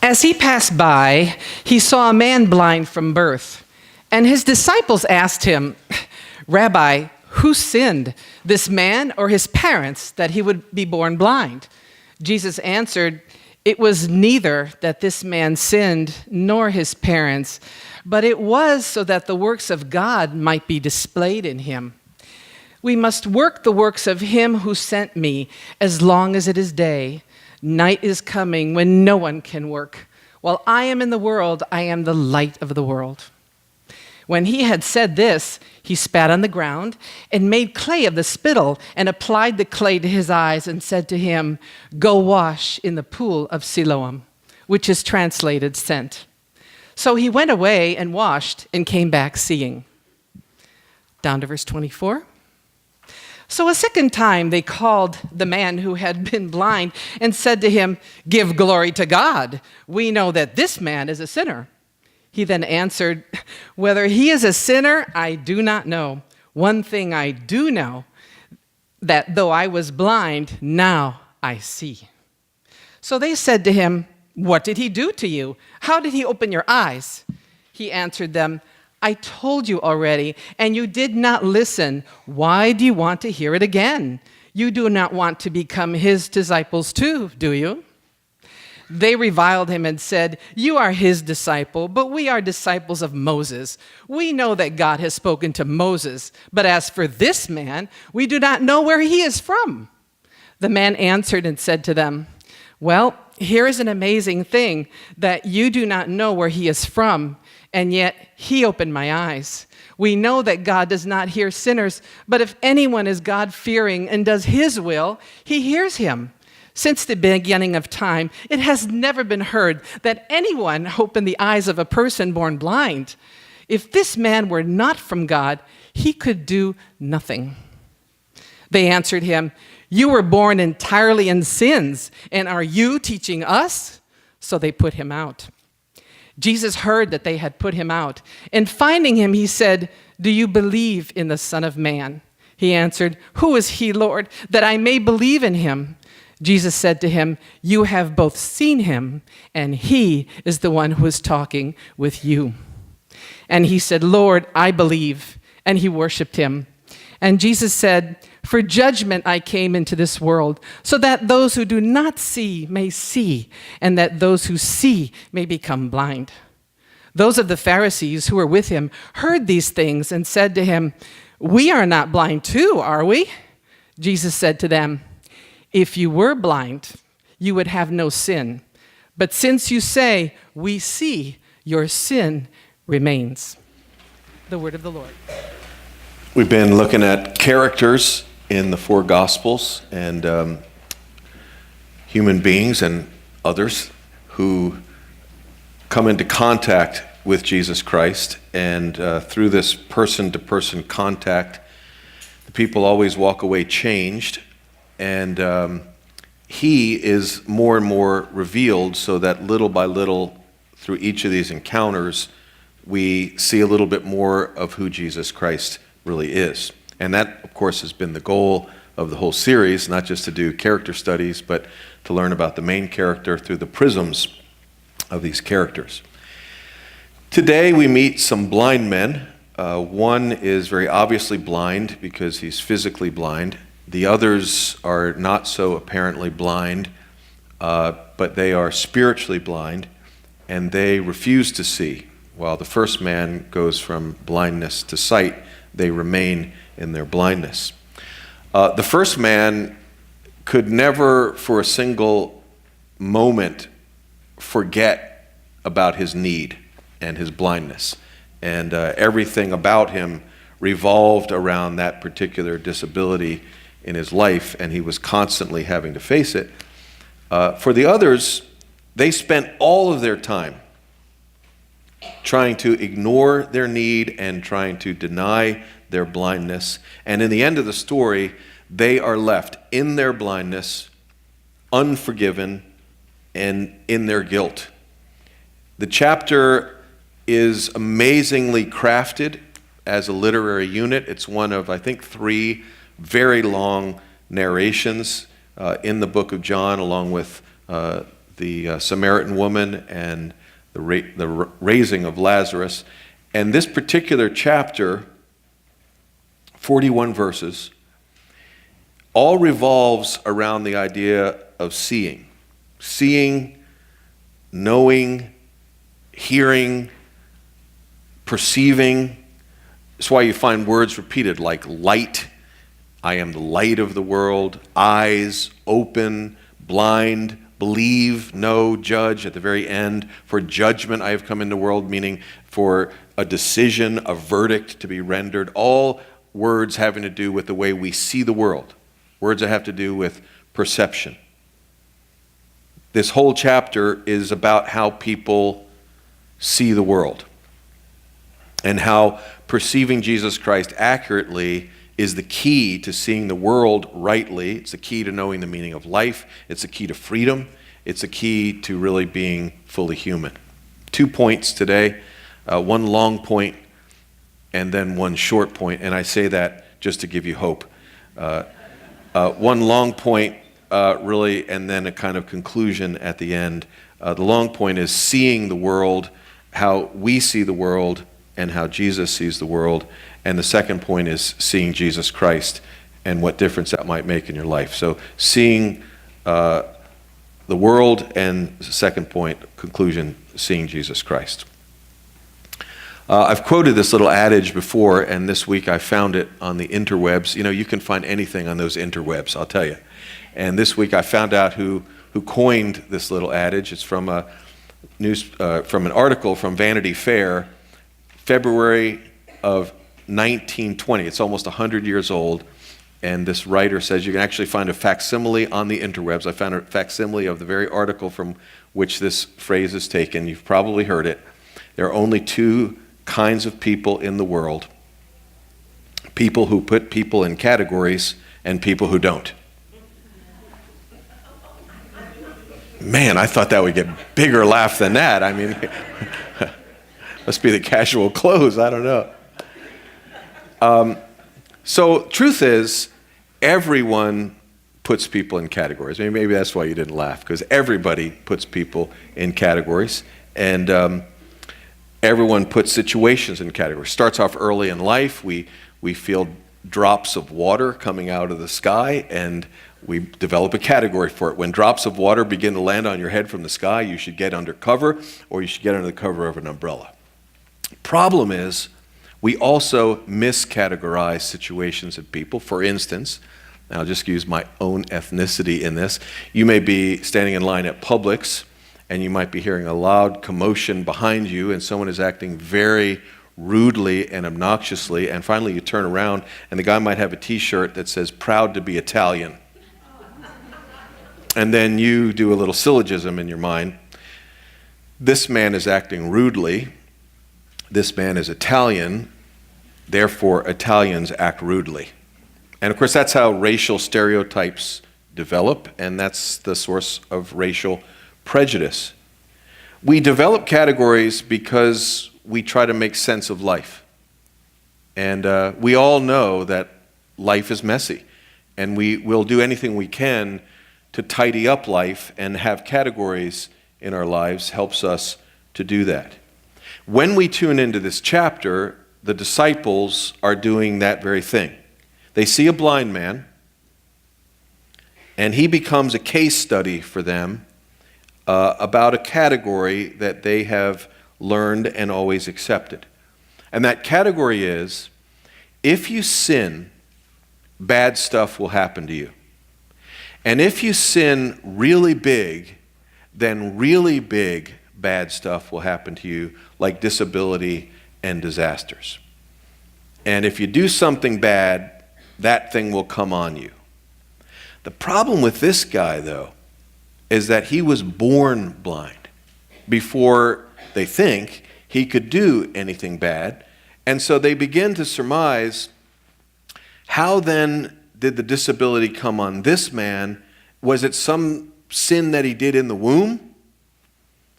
As he passed by, he saw a man blind from birth. And his disciples asked him, "Rabbi, who sinned, this man or his parents, that he would be born blind?" Jesus answered, "It was neither that this man sinned nor his parents, but it was so that the works of God might be displayed in him. We must work the works of him who sent me as long as it is day. Night is coming when no one can work. While I am in the world, I am the light of the world." When he had said this, he spat on the ground and made clay of the spittle and applied the clay to his eyes and said to him, "Go wash in the pool of Siloam," which is translated sent. So he went away and washed and came back seeing. Down to verse 24. So a second time they called the man who had been blind and said to him, "Give glory to God. We know that this man is a sinner." He then answered, "Whether he is a sinner, I do not know. One thing I do know, that though I was blind, now I see." So they said to him, "What did he do to you? How did he open your eyes?" He answered them, "I told you already, and you did not listen. Why do you want to hear it again? You do not want to become his disciples too, do you?" They reviled him and said, "You are his disciple, but we are disciples of Moses. We know that God has spoken to Moses, but as for this man, we do not know where he is from." The man answered and said to them, "Well, here is an amazing thing, that you do not know where he is from, and yet he opened my eyes. We know that God does not hear sinners, but if anyone is God-fearing and does his will, he hears him. Since the beginning of time, it has never been heard that anyone opened the eyes of a person born blind. If this man were not from God, he could do nothing." They answered him, "You were born entirely in sins, and are you teaching us?" So they put him out. Jesus heard that they had put him out, and finding him, he said, "Do you believe in the Son of Man?" He answered, "Who is he, Lord, that I may believe in him?" Jesus said to him, "You have both seen him, and he is the one who is talking with you." And he said, "Lord, I believe." And he worshiped him. And Jesus said, "For judgment I came into this world, so that those who do not see may see, and that those who see may become blind." Those of the Pharisees who were with him heard these things and said to him, "We are not blind too, are we?" Jesus said to them, "If you were blind, you would have no sin. But since you say, 'We see,' your sin remains." The word of the Lord. We've been looking at characters in the four Gospels and human beings and others who come into contact with Jesus Christ. And through this person-to-person contact, the people always walk away changed. And he is more and more revealed, so that little by little, through each of these encounters, we see a little bit more of who Jesus Christ really is. And that, of course, has been the goal of the whole series, not just to do character studies, but to learn about the main character through the prisms of these characters. Today we meet some blind men. One is very obviously blind because he's physically blind. The others are not so apparently blind, but they are spiritually blind, and they refuse to see. While the first man goes from blindness to sight, they remain in their blindness. The first man could never for a single moment forget about his need and his blindness, and everything about him revolved around that particular disability in his life, and he was constantly having to face it. For the others, they spent all of their time trying to ignore their need and trying to deny their blindness. And in the end of the story, they are left in their blindness, unforgiven, and in their guilt. The chapter is amazingly crafted as a literary unit. It's one of, I think, 3 very long narrations in the book of John, along with the Samaritan woman and the raising of Lazarus. And this particular chapter, 41 verses, all revolves around the idea of seeing. Seeing, knowing, hearing, perceiving. That's why you find words repeated like light. I am the light of the world. Eyes, open, blind, believe, know, judge at the very end. For judgment I have come into the world, meaning for a decision, a verdict to be rendered. All words having to do with the way we see the world. Words that have to do with perception. This whole chapter is about how people see the world and how perceiving Jesus Christ accurately is the key to seeing the world rightly. It's the key to knowing the meaning of life. It's the key to freedom. It's the key to really being fully human. 2 points today, one long point and then one short point, and I say that just to give you hope. One long point really, and then a kind of conclusion at the end. The long point is seeing the world, how we see the world, and how Jesus sees the world. And the second point is seeing Jesus Christ and what difference that might make in your life. So seeing the world, and second point, conclusion, seeing Jesus Christ. I've quoted this little adage before, and this week I found it on the interwebs. You know, you can find anything on those interwebs, I'll tell you. And this week I found out who coined this little adage. It's from from an article from Vanity Fair, February of 1920. It's almost 100 years old. And this writer says you can actually find a facsimile on the interwebs. I found a facsimile of the very article from which this phrase is taken. You've probably heard it. There are only two kinds of people in the world: people who put people in categories and people who don't. Man, I thought that would get bigger laugh than that. I mean, must be the casual clothes. I don't know. So truth is, everyone puts people in categories. Maybe that's why you didn't laugh, because everybody puts people in categories. And everyone puts situations in categories. Starts off early in life. We feel drops of water coming out of the sky, and we develop a category for it. When drops of water begin to land on your head from the sky, you should get under cover, or you should get under the cover of an umbrella. Problem is, we also miscategorize situations and people. For instance, and I'll just use my own ethnicity in this. You may be standing in line at Publix, and you might be hearing a loud commotion behind you, and someone is acting very rudely and obnoxiously, and finally you turn around, and the guy might have a t-shirt that says, "Proud to be Italian." And then you do a little syllogism in your mind. This man is acting rudely. This man is Italian. Therefore, Italians act rudely. And of course, that's how racial stereotypes develop, and that's the source of racial prejudice. We develop categories because we try to make sense of life. And we all know that life is messy, and we will do anything we can to tidy up life, and have categories in our lives helps us to do that. When we tune into this chapter, the disciples are doing that very thing. They see a blind man, and he becomes a case study for them about a category that they have learned and always accepted. And that category is, if you sin, bad stuff will happen to you. And if you sin really big, then really big bad stuff will happen to you, like disability and disasters. And if you do something bad, that thing will come on you. The problem with this guy, though, is that he was born blind before they think he could do anything bad. And so they begin to surmise, how then did the disability come on this man? Was it some sin that he did in the womb?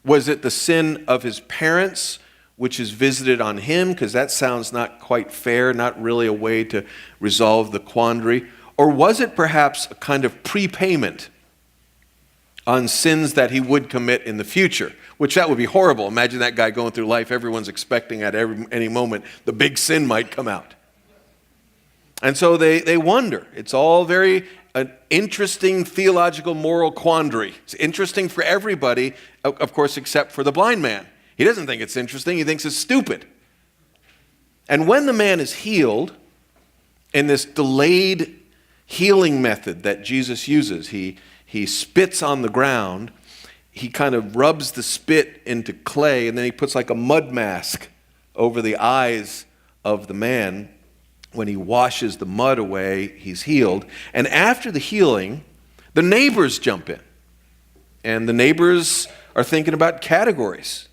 Was it the sin of his parents, which is visited on him? Because that sounds not quite fair, not really a way to resolve the quandary. Or was it perhaps a kind of prepayment on sins that he would commit in the future, which that would be horrible. Imagine that guy going through life. Everyone's expecting at any moment the big sin might come out. And so they wonder. It's all very an interesting theological moral quandary. It's interesting for everybody, of course, except for the blind man. He doesn't think it's interesting. He thinks it's stupid. And when the man is healed, in this delayed healing method that Jesus uses, he spits on the ground, he kind of rubs the spit into clay, and then he puts like a mud mask over the eyes of the man. When he washes the mud away, he's healed. And after the healing, the neighbors jump in. And the neighbors are thinking about categories,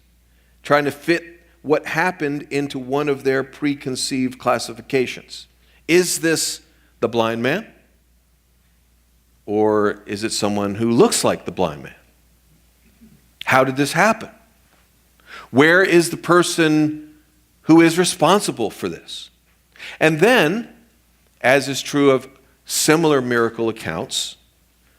trying to fit what happened into one of their preconceived classifications. Is this the blind man? Or is it someone who looks like the blind man? How did this happen? Where is the person who is responsible for this? And then, as is true of similar miracle accounts,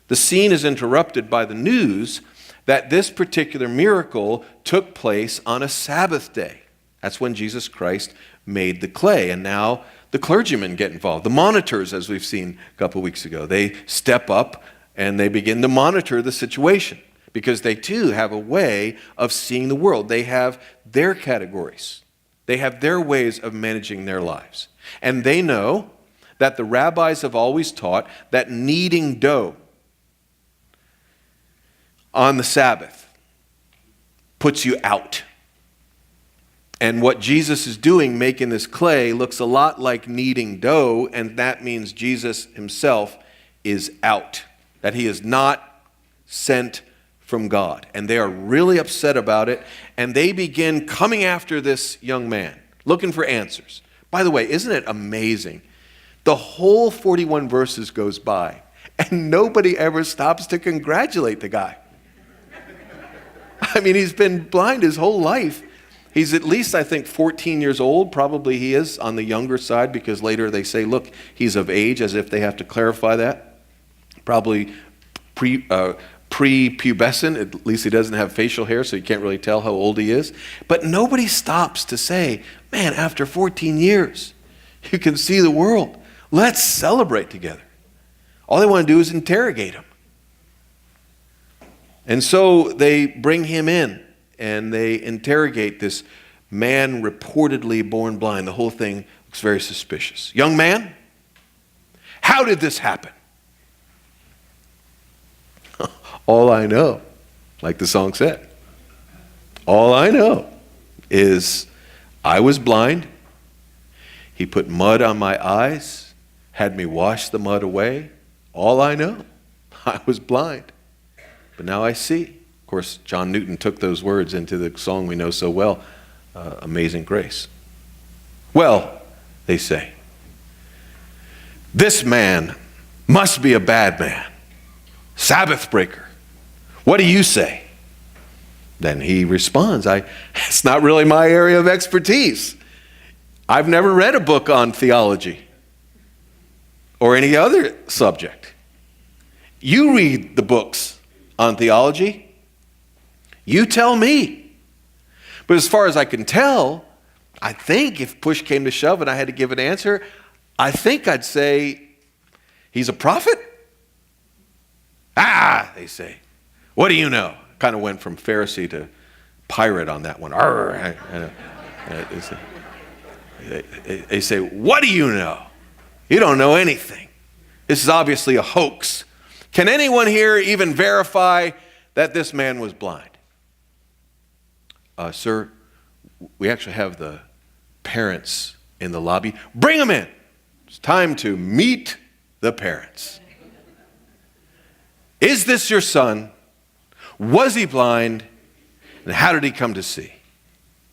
the scene is interrupted by the news that this particular miracle took place on a Sabbath day. That's when Jesus Christ made the clay. And now the clergymen get involved. The monitors, as we've seen a couple weeks ago, they step up and they begin to monitor the situation because they too have a way of seeing the world. They have their categories. They have their ways of managing their lives. And they know that the rabbis have always taught that kneading dough on the Sabbath puts you out. And what Jesus is doing, making this clay, looks a lot like kneading dough, and that means Jesus himself is out, that he is not sent from God. And they are really upset about it, and they begin coming after this young man, looking for answers. By the way, isn't it amazing? The whole 41 verses goes by, and nobody ever stops to congratulate the guy. I mean, he's been blind his whole life. He's at least, I think, 14 years old. Probably he is on the younger side because later they say, look, he's of age, as if they have to clarify that. Probably pre-pubescent. At least he doesn't have facial hair, so you can't really tell how old he is. But nobody stops to say, man, after 14 years, you can see the world. Let's celebrate together. All they want to do is interrogate him. And so they bring him in and they interrogate this man reportedly born blind. The whole thing looks very suspicious. Young man, how did this happen? All I know, like the song said, all I know is I was blind. He put mud on my eyes, had me wash the mud away. All I know, I was blind. But now I see. Of course, John Newton took those words into the song we know so well, Amazing Grace. Well, they say, this man must be a bad man, Sabbath breaker. What do you say? Then he responds, it's not really my area of expertise. I've never read a book on theology or any other subject. You read the books on theology. You tell me. But as far as I can tell, I think if push came to shove and I had to give an answer, I think I'd say he's a prophet. Ah, they say. What do you know? Kind of went from Pharisee to pirate on that one. They say, what do you know? You don't know anything. This is obviously a hoax. Can anyone here even verify that this man was blind? Sir, we actually have the parents in the lobby. Bring them in. It's time to meet the parents. Is this your son? Was he blind? And how did he come to see?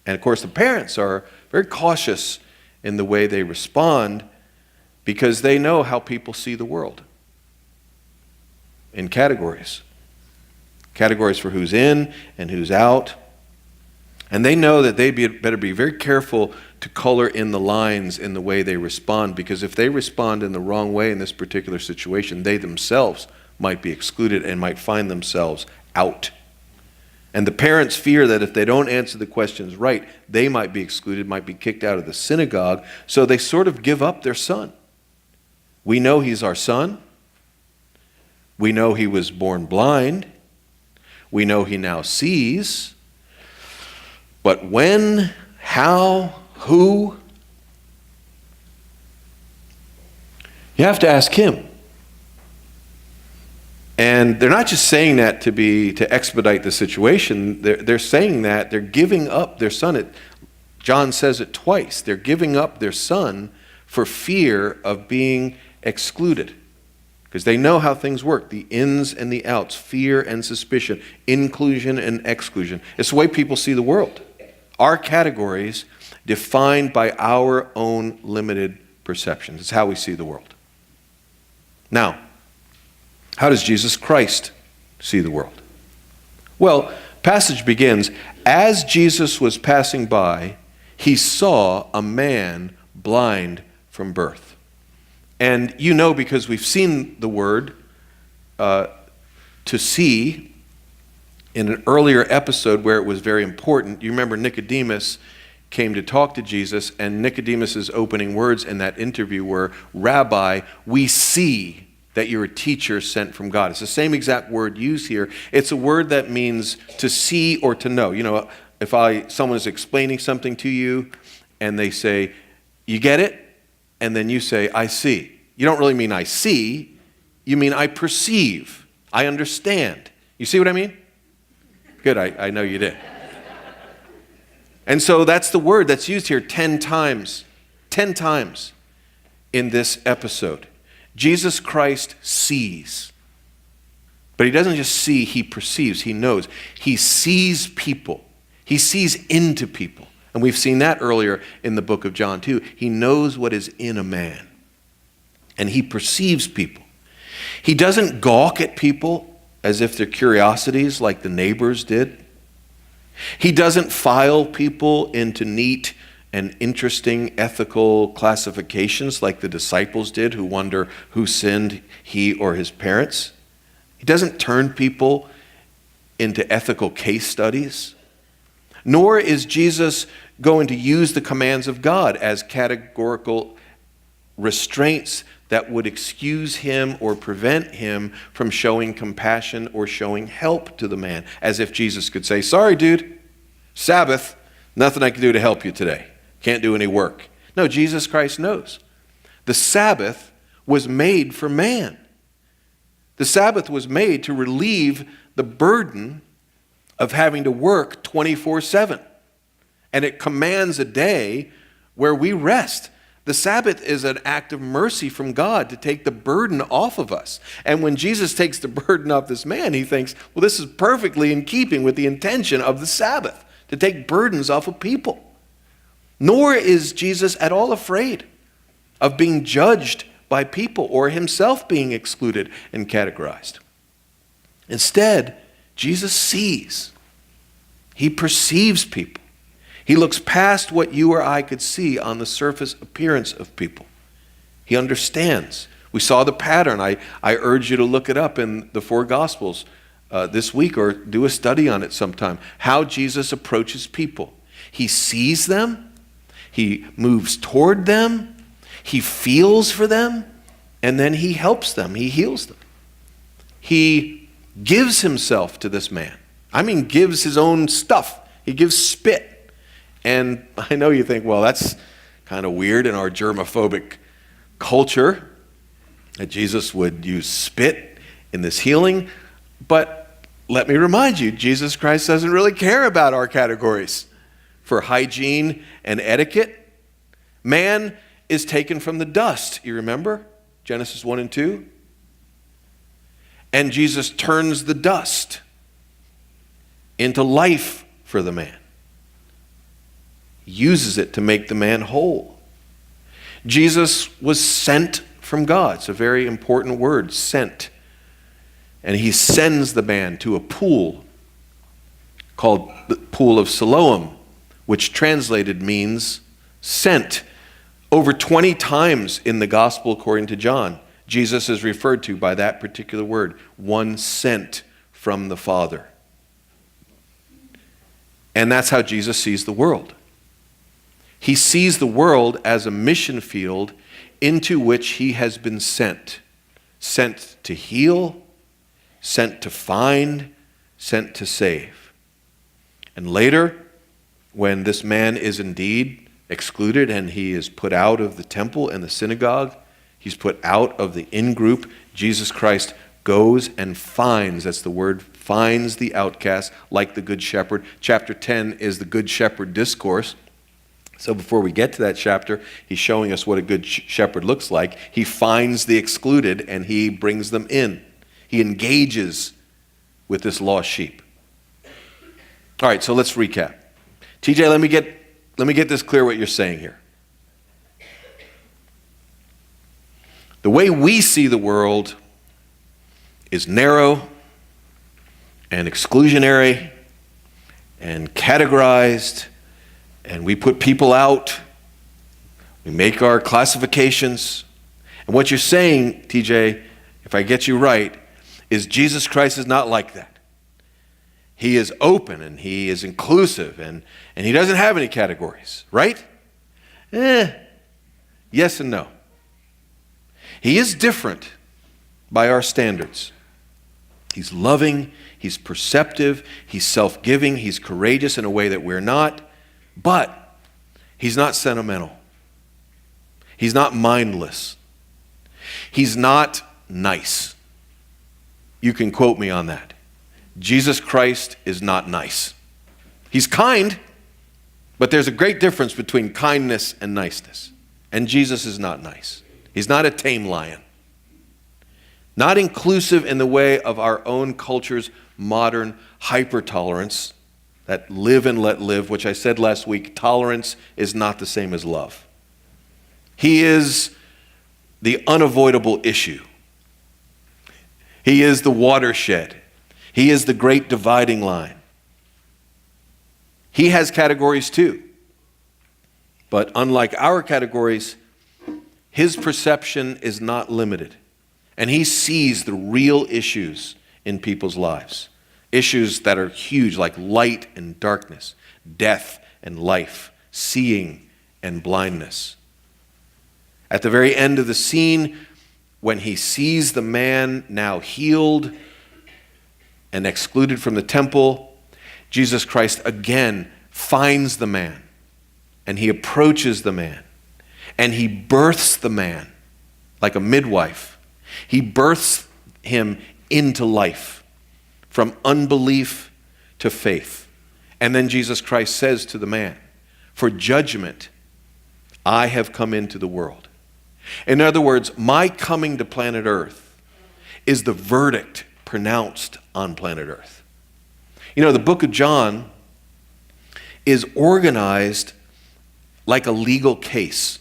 And of course, the parents are very cautious in the way they respond because they know how people see the world. In categories. Categories for who's in and who's out. And they know that they better be very careful to color in the lines in the way they respond, because if they respond in the wrong way in this particular situation, they themselves might be excluded and might find themselves out. And the parents fear that if they don't answer the questions right, they might be excluded, might be kicked out of the synagogue, so they sort of give up their son. We know he's our son. We know he was born blind. We know he now sees. But when, how, who? You have to ask him. And they're not just saying that to expedite the situation. They're saying that they're giving up their son. John says it twice. They're giving up their son for fear of being excluded. Because they know how things work. The ins and the outs, fear and suspicion, inclusion and exclusion. It's the way people see the world. Our categories defined by our own limited perceptions. It's how we see the world. Now, how does Jesus Christ see the world? Well, passage begins, as Jesus was passing by, he saw a man blind from birth. And you know, because we've seen the word to see in an earlier episode where it was very important. You remember Nicodemus came to talk to Jesus, and Nicodemus's opening words in that interview were, "Rabbi, we see that you're a teacher sent from God." It's the same exact word used here. It's a word that means to see or to know. You know, if someone is explaining something to you and they say, "You get it?" And then you say, "I see." You don't really mean I see. You mean I perceive. I understand. You see what I mean? Good, I know you did. And so that's the word that's used here 10 times. 10 times in this episode. Jesus Christ sees. But he doesn't just see, he perceives, he knows. He sees people. He sees into people. And we've seen that earlier in the book of John too. He knows what is in a man. And he perceives people. He doesn't gawk at people as if they're curiosities like the neighbors did. He doesn't file people into neat and interesting ethical classifications like the disciples did who wonder who sinned, he or his parents. He doesn't turn people into ethical case studies. Nor is Jesus going to use the commands of God as categorical restraints that would excuse him or prevent him from showing compassion or showing help to the man. As if Jesus could say, "Sorry, dude, Sabbath, nothing I can do to help you today. Can't do any work." No, Jesus Christ knows. The Sabbath was made for man. The Sabbath was made to relieve the burden of having to work 24/7. And it commands a day where we rest. The Sabbath is an act of mercy from God to take the burden off of us. And when Jesus takes the burden off this man, he thinks, well, this is perfectly in keeping with the intention of the Sabbath, to take burdens off of people. Nor is Jesus at all afraid of being judged by people or himself being excluded and categorized. Instead, Jesus sees. He perceives people. He looks past what you or I could see on the surface appearance of people. He understands. We saw the pattern. I urge you to look it up in the 4 Gospels this week or do a study on it sometime. How Jesus approaches people. He sees them. He moves toward them. He feels for them. And then he helps them. He heals them. He gives himself to this man. I mean, gives his own stuff. He gives spit. And I know you think, well, that's kind of weird in our germophobic culture that Jesus would use spit in this healing. But let me remind you, Jesus Christ doesn't really care about our categories for hygiene and etiquette. Man is taken from the dust, you remember? Genesis 1 and 2. And Jesus turns the dust into life for the man. He uses it to make the man whole. Jesus was sent from God. It's a very important word, sent. And he sends the man to a pool called the Pool of Siloam, which translated means sent. Over 20 times in the gospel according to John, Jesus is referred to by that particular word, one sent from the Father. And that's how Jesus sees the world. He sees the world as a mission field into which he has been sent. Sent to heal, sent to find, sent to save. And later, when this man is indeed excluded and he is put out of the temple and the synagogue, he's put out of the in-group, Jesus Christ goes and finds, that's the word, finds the outcast like the Good Shepherd. Chapter 10 is the Good Shepherd discourse. So before we get to that chapter, he's showing us what a good shepherd looks like. He finds the excluded and he brings them in. He engages with this lost sheep. All right, so let's recap. TJ, let me get this clear what you're saying here. The way we see the world is narrow and exclusionary and categorized, and we put people out. We make our classifications. And what you're saying, TJ, if I get you right, is Jesus Christ is not like that. He is open and he is inclusive and he doesn't have any categories, right? Yes and no. He is different by our standards. He's loving, he's perceptive, he's self-giving, he's courageous in a way that we're not, but he's not sentimental. He's not mindless. He's not nice. You can quote me on that. Jesus Christ is not nice. He's kind, but there's a great difference between kindness and niceness. And Jesus is not nice. He's not a tame lion. Not inclusive in the way of our own culture's modern hyper-tolerance, that live and let live, which I said last week, tolerance is not the same as love. He is the unavoidable issue. He is the watershed. He is the great dividing line. He has categories too. But unlike our categories, his perception is not limited. And he sees the real issues in people's lives. Issues that are huge, like light and darkness, death and life, seeing and blindness. At the very end of the scene, when he sees the man now healed and excluded from the temple, Jesus Christ again finds the man, and he approaches the man, and he births the man like a midwife. He births him into life, from unbelief to faith. And then Jesus Christ says to the man, "For judgment I have come into the world." In other words, my coming to planet Earth is the verdict pronounced on planet Earth. You know, the book of John is organized like a legal case.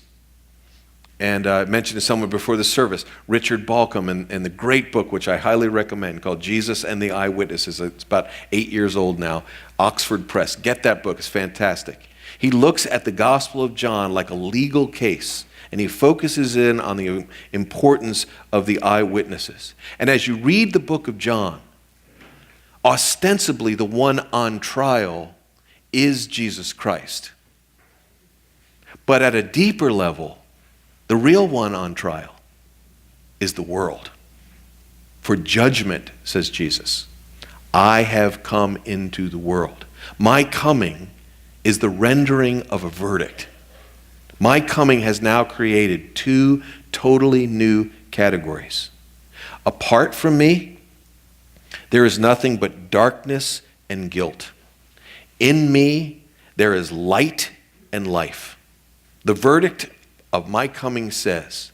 And I mentioned to someone before the service, Richard Balcom, and the great book, which I highly recommend, called Jesus and the Eyewitnesses. It's about 8 years old now, Oxford Press. Get that book, it's fantastic. He looks at the Gospel of John like a legal case, and he focuses in on the importance of the eyewitnesses. And as you read the book of John, ostensibly the one on trial is Jesus Christ. But at a deeper level, the real one on trial is the world. For judgment, says Jesus, I have come into the world. My coming is the rendering of a verdict. My coming has now created two totally new categories. Apart from me, there is nothing but darkness and guilt. In me, there is light and life. The verdict of my coming says,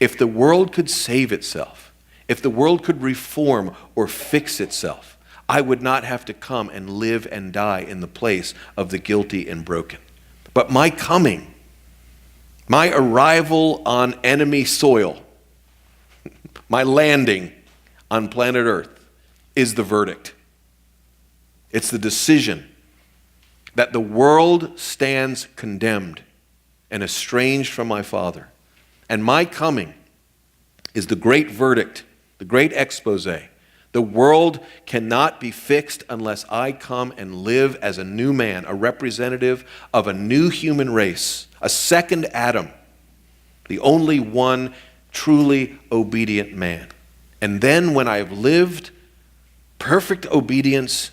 if the world could save itself, if the world could reform or fix itself, I would not have to come and live and die in the place of the guilty and broken. But my coming, my arrival on enemy soil, my landing on planet Earth is the verdict. It's the decision that the world stands condemned and estranged from my Father. And my coming is the great verdict, the great expose. The world cannot be fixed unless I come and live as a new man, a representative of a new human race, a second Adam, the only one truly obedient man. And then when I have lived perfect obedience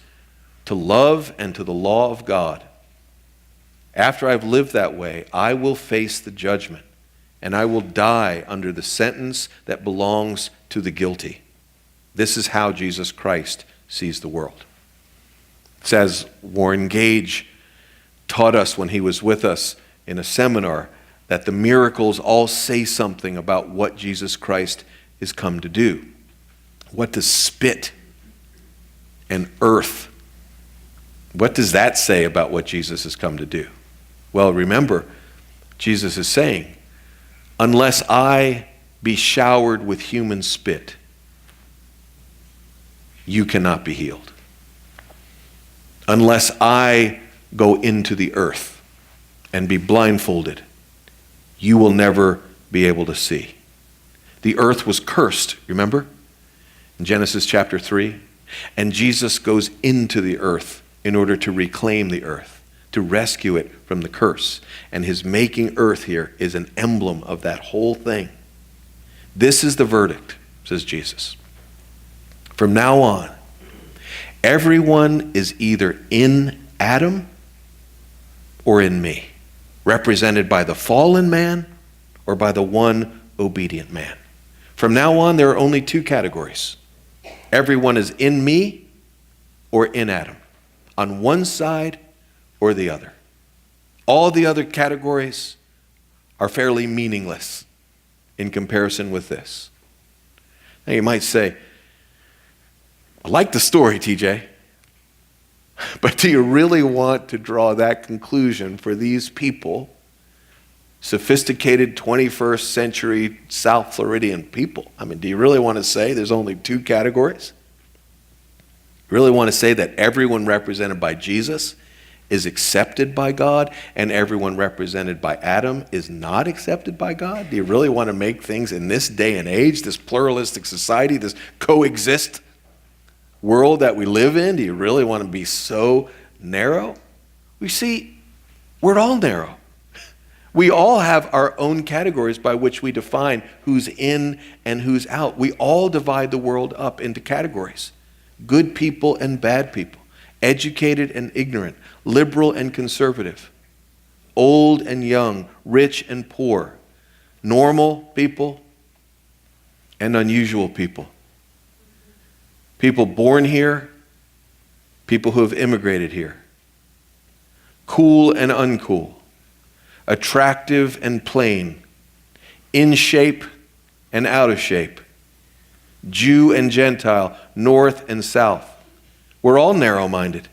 to love and to the law of God, after I've lived that way, I will face the judgment, and I will die under the sentence that belongs to the guilty. This is how Jesus Christ sees the world. It's as Warren Gage taught us when he was with us in a seminar, that the miracles all say something about what Jesus Christ is come to do. What does spit and earth, what does that say about what Jesus has come to do? Well, remember, Jesus is saying, unless I be showered with human spit, you cannot be healed. Unless I go into the earth and be blindfolded, you will never be able to see. The earth was cursed, remember? In Genesis chapter 3. And Jesus goes into the earth in order to reclaim the earth, to rescue it from the curse. And his making earth here is an emblem of that whole thing. This is the verdict, says Jesus. From now on, everyone is either in Adam or in me, represented by the fallen man or by the one obedient man. From now on, there are only two categories. Everyone is in me or in Adam, on one side or the other. All the other categories are fairly meaningless in comparison with this. Now you might say, I like the story, TJ, but do you really want to draw that conclusion for these people, sophisticated 21st century South Floridian people? I mean, do you really want to say there's only two categories? Really want to say that everyone represented by Jesus is accepted by God and everyone represented by Adam is not accepted by God? Do you really want to make things in this day and age, this pluralistic society, this coexist world that we live in, do you really want to be so narrow? We see, we're all narrow. We all have our own categories by which we define who's in and who's out. We all divide the world up into categories. Good people and bad people. Educated and ignorant. Liberal and conservative. Old and young. Rich and poor. Normal people and unusual people. People born here, people who have immigrated here. Cool and uncool. Attractive and plain. In shape and out of shape. Jew and Gentile, north and south. We're all narrow-minded.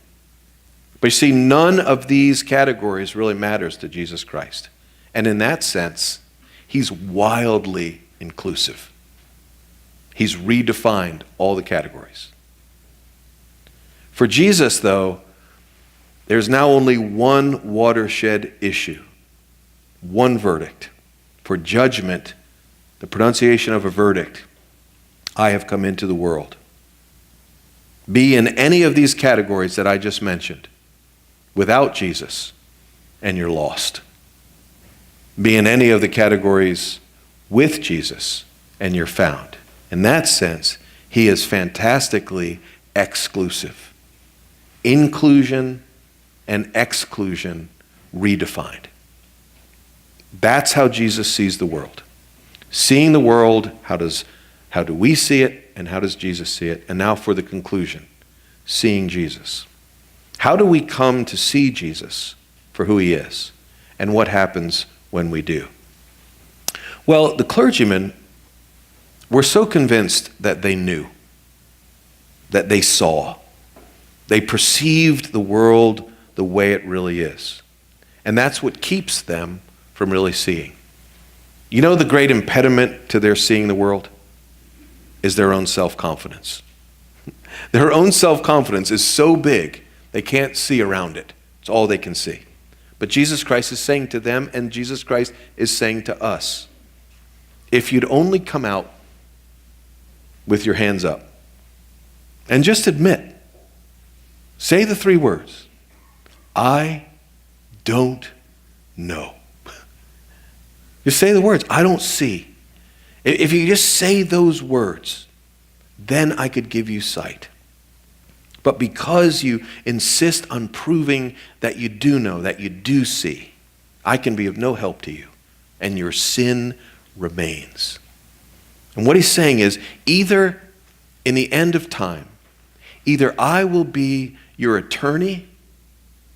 But you see, none of these categories really matters to Jesus Christ. And in that sense, he's wildly inclusive. He's redefined all the categories. For Jesus, though, there's now only one watershed issue, one verdict. For judgment, the pronunciation of a verdict, I have come into the world. Be in any of these categories that I just mentioned, without Jesus, and you're lost. Be in any of the categories with Jesus, and you're found. In that sense, he is fantastically exclusive. Inclusion and exclusion redefined. That's how Jesus sees the world. Seeing the world, how do we see it, and how does Jesus see it? And now for the conclusion, seeing Jesus. How do we come to see Jesus for who he is? And what happens when we do? Well, the clergymen were so convinced that they knew, that they saw. They perceived the world the way it really is. And that's what keeps them from really seeing. You know the great impediment to their seeing the world is their own self-confidence. Their own self-confidence is so big, they can't see around it. It's all they can see. But Jesus Christ is saying to them, and Jesus Christ is saying to us, if you'd only come out with your hands up. And just admit. Say the 3 words. I don't know. Just say the words. I don't see. If you just say those words, then I could give you sight. But because you insist on proving that you do know, that you do see, I can be of no help to you, and your sin remains. And what he's saying is, either in the end of time, either I will be your attorney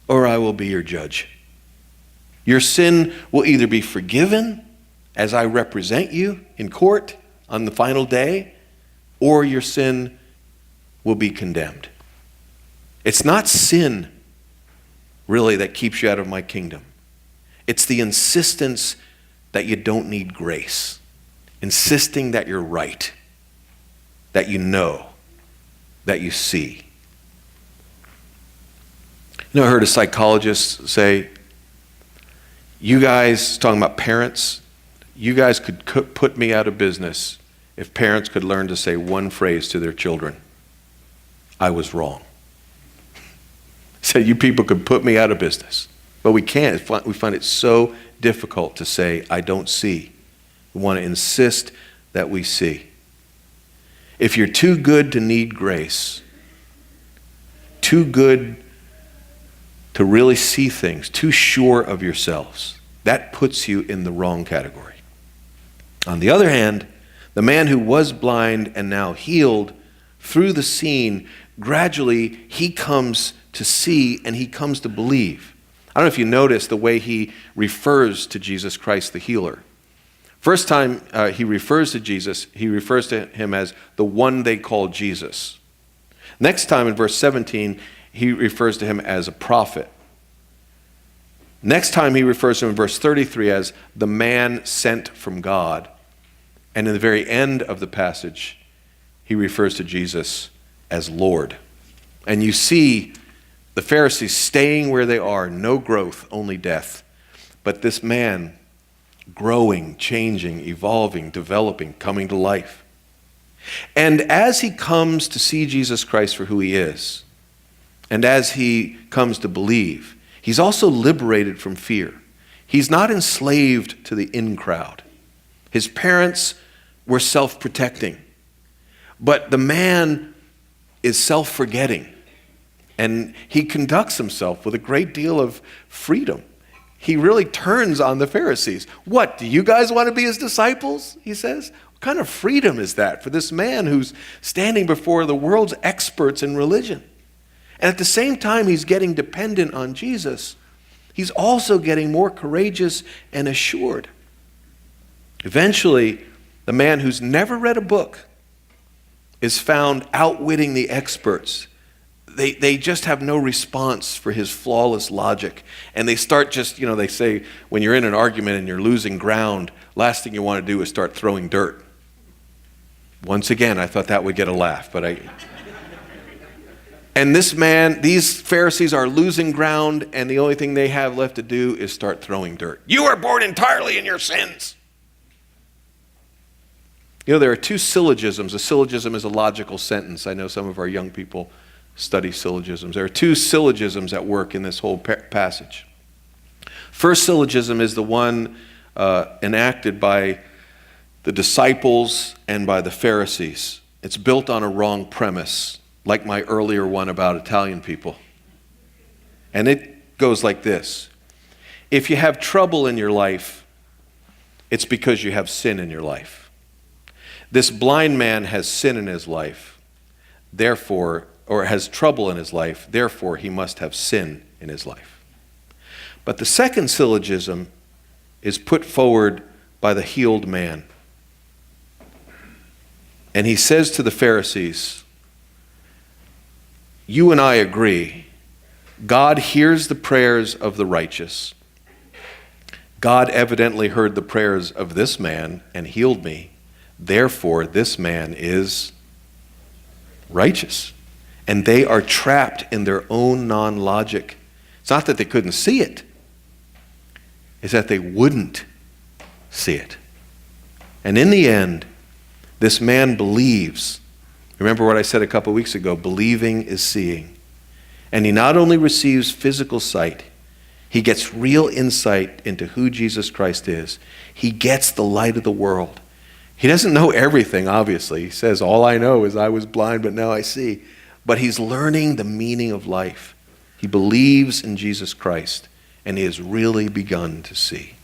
or I will be your judge. Your sin will either be forgiven as I represent you in court on the final day, or your sin will be condemned. It's not sin, really, that keeps you out of my kingdom. It's the insistence that you don't need grace. Insisting that you're right, that you know, that you see. You know, I heard a psychologist say, you guys, talking about parents, you guys could put me out of business if parents could learn to say one phrase to their children. I was wrong. Said you people could put me out of business. But we can't. We find it so difficult to say, I don't see. We want to insist that we see. If you're too good to need grace, too good to really see things, too sure of yourselves, that puts you in the wrong category. On the other hand, the man who was blind and now healed, through the scene, gradually he comes to see and he comes to believe. I don't know if you notice the way he refers to Jesus Christ the healer. First time he refers to Jesus, he refers to him as the one they call Jesus. Next time in verse 17, he refers to him as a prophet. Next time he refers to him in verse 33 as the man sent from God. And in the very end of the passage, he refers to Jesus as Lord. And you see the Pharisees staying where they are, no growth, only death. But this man growing, changing, evolving, developing, coming to life. And as he comes to see Jesus Christ for who he is, and as he comes to believe, he's also liberated from fear. He's not enslaved to the in crowd. His parents were self-protecting, but the man is self-forgetting, and he conducts himself with a great deal of freedom. He really turns on the Pharisees. What, do you guys want to be his disciples? He says. What kind of freedom is that for this man who's standing before the world's experts in religion? And at the same time he's getting dependent on Jesus, he's also getting more courageous and assured. Eventually, the man who's never read a book is found outwitting the experts. They just have no response for his flawless logic. And they start just, they say when you're in an argument and you're losing ground, last thing you want to do is start throwing dirt. Once again, I thought that would get a laugh, but And these Pharisees are losing ground, and the only thing they have left to do is start throwing dirt. You are born entirely in your sins. There are 2 syllogisms. A syllogism is a logical sentence. I know some of our young people study syllogisms. There are 2 syllogisms at work in this whole passage. First syllogism is the one enacted by the disciples and by the Pharisees. It's built on a wrong premise, like my earlier one about Italian people. And it goes like this. If you have trouble in your life, it's because you have sin in your life. This blind man has sin in his life, therefore, or has trouble in his life, therefore he must have sin in his life. But the second syllogism is put forward by the healed man. And he says to the Pharisees, you and I agree, God hears the prayers of the righteous. God evidently heard the prayers of this man and healed me. Therefore, this man is righteous. And they are trapped in their own non-logic. It's not that they couldn't see it. It's that they wouldn't see it. And in the end, This man believes. Remember what I said a couple weeks ago, believing is seeing. And he not only receives physical sight, he gets real insight into who Jesus Christ is. He gets the light of the world. He doesn't know everything, obviously. He says, all I know is I was blind, but now I see. But he's learning the meaning of life. He believes in Jesus Christ, and he has really begun to see.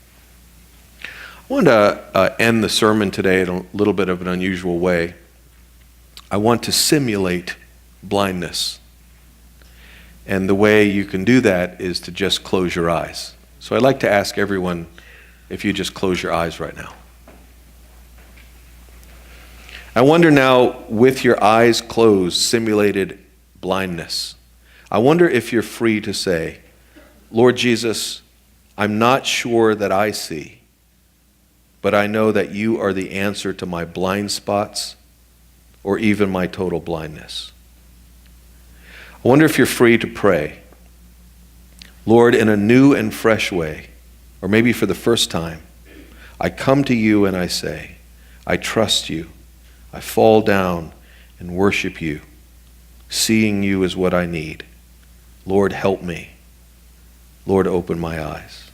I want to end the sermon today in a little bit of an unusual way. I want to simulate blindness. And the way you can do that is to just close your eyes. So I'd like to ask everyone if you just close your eyes right now. I wonder now, with your eyes closed, simulated blindness, I wonder if you're free to say, Lord Jesus, I'm not sure that I see, but I know that you are the answer to my blind spots or even my total blindness. I wonder if you're free to pray, Lord, in a new and fresh way, or maybe for the first time, I come to you and I say, I trust you. I fall down and worship you. Seeing you is what I need. Lord, help me. Lord, open my eyes.